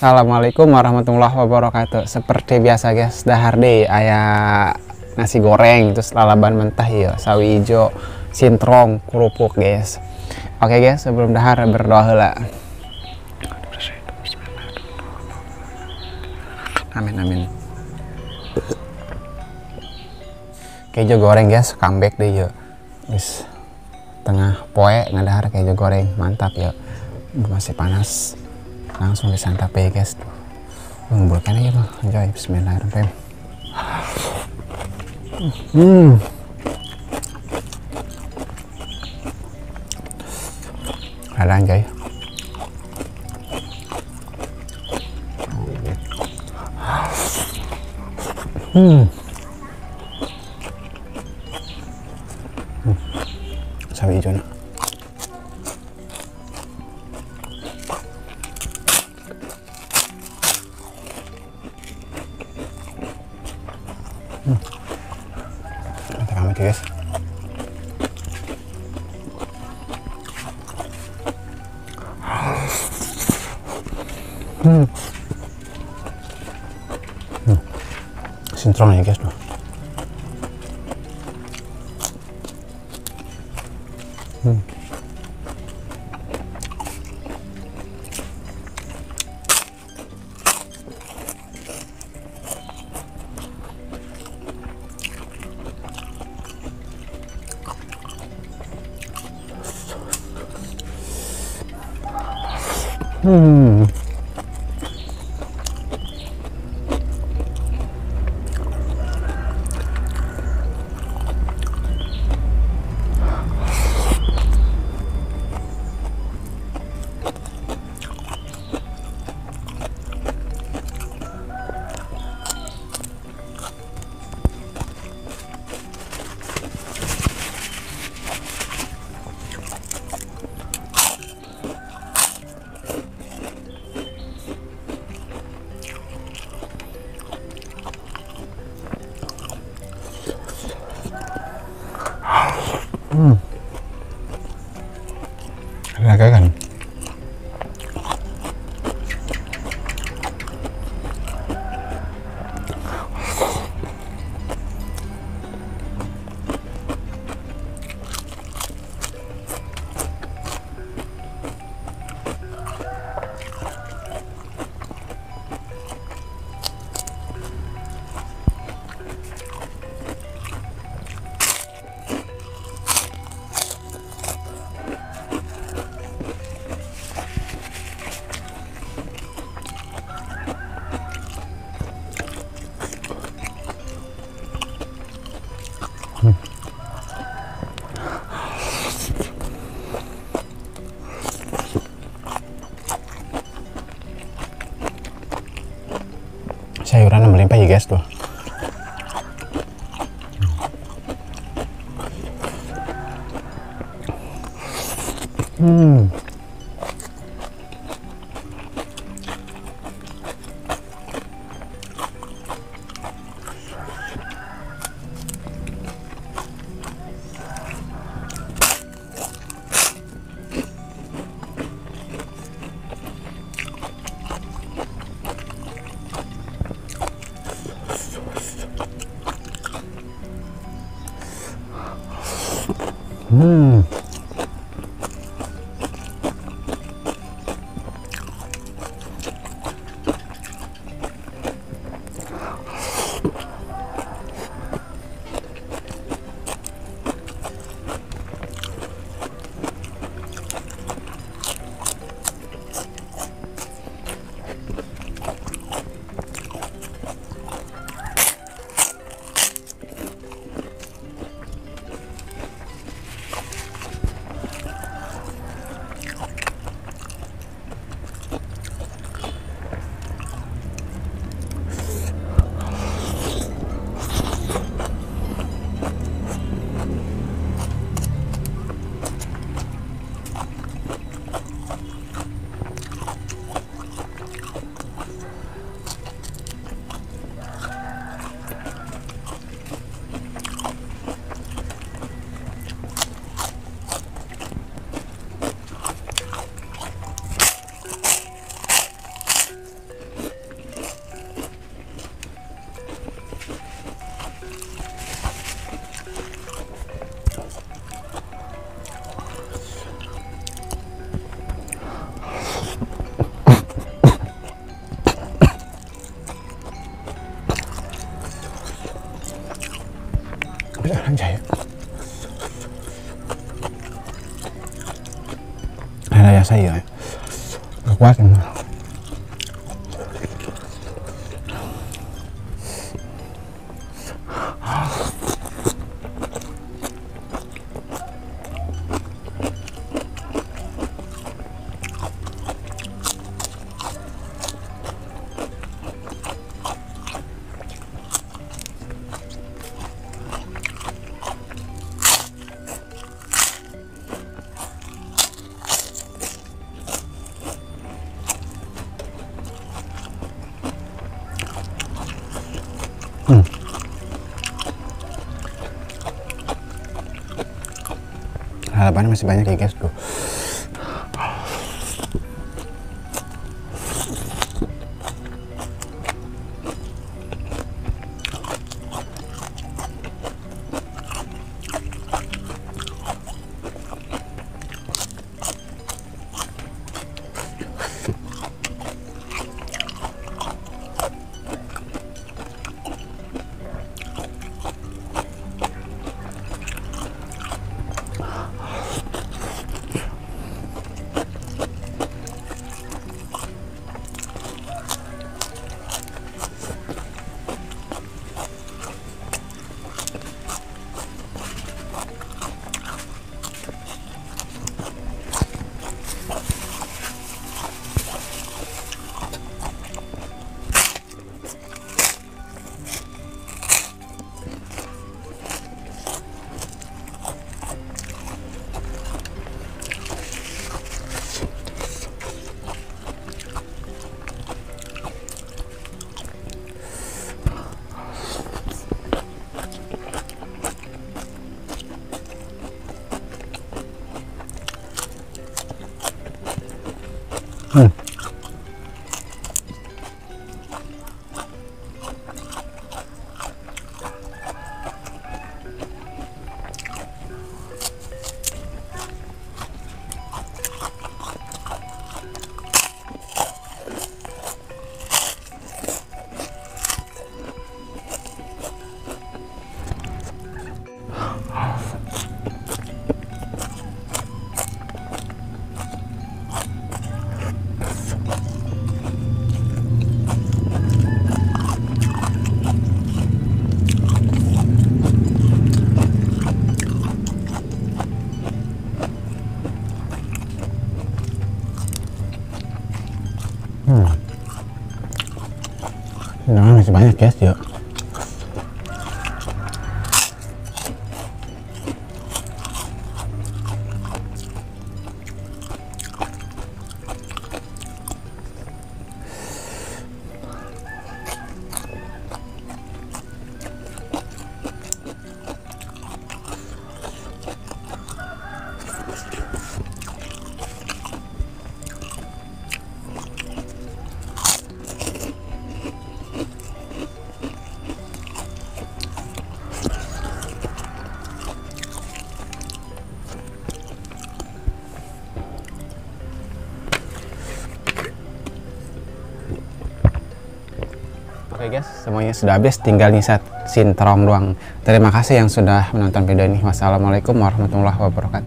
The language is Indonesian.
Assalamualaikum warahmatullahi wabarakatuh. Seperti biasa guys, dahar deh aya nasi goreng, terus lalaban mentah ya, sawi hijau, sintrong, kerupuk guys. Oke guys, sebelum dahar berdoa heula. Amin amin. Keju goreng guys, comeback deh ya. Wis tengah poe ngadahar keju goreng, mantap ya. Masih panas. Langsung disantap ya guys. Mengumpulkan aja mah, enjoy. Bismillahirrahmanirrahim. Ada enjoy. Sawi hijau nak. Mantap amat guys. Sintrong ya guys tuh. Agak kan. Sayuran melimpah ya guys tuh. aja ya. Ada saya nggak kuat ini. Harapannya masih banyak ya guys tuh. Nah, masih banyak guys yuk. Oke guys, semuanya sudah habis, tinggal nyisat sin terong doang. Terima kasih yang sudah menonton video ini. Wassalamualaikum warahmatullahi wabarakatuh.